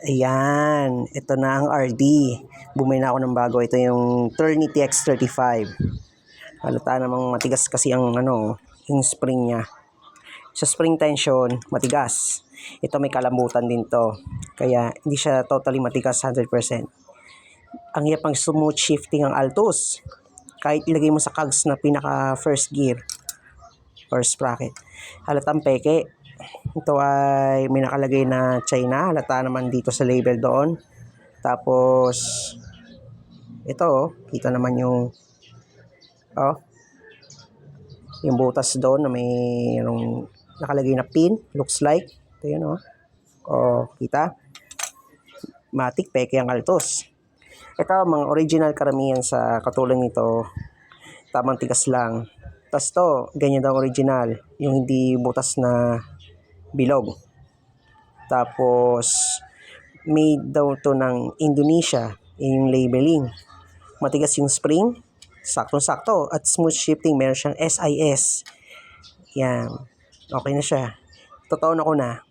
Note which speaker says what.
Speaker 1: Ayan, ito na ang RD. Bumili na ako ng bago. Ito yung Ternity X35. Halata namang matigas kasi ang yung spring niya. Sa spring tension, matigas. Ito may kalambutan din to. Kaya hindi siya totally matigas 100%. Ang hirap pang smooth shifting ang Altos. Kahit ilagay mo sa cogs na pinaka first gear or sprocket. Halatang peke. Ito ay may nakalagay na China. Halata naman dito sa label doon. Tapos, ito kita naman yung yung butas doon na may nakalagay na pin. Looks like. Ito yun kita. Matic, peke ang Altos. Ito, mga original karamihan sa katulong nito. Tamang tigas lang. Tapos to, ganyan daw original. Yung hindi butas na bilog. Tapos, made daw to ng Indonesia. Yung labeling. Matigas yung spring. Saktong-sakto. At smooth shifting. Meron siyang SIS. Yan. Okay na siya. Totoo na ko na.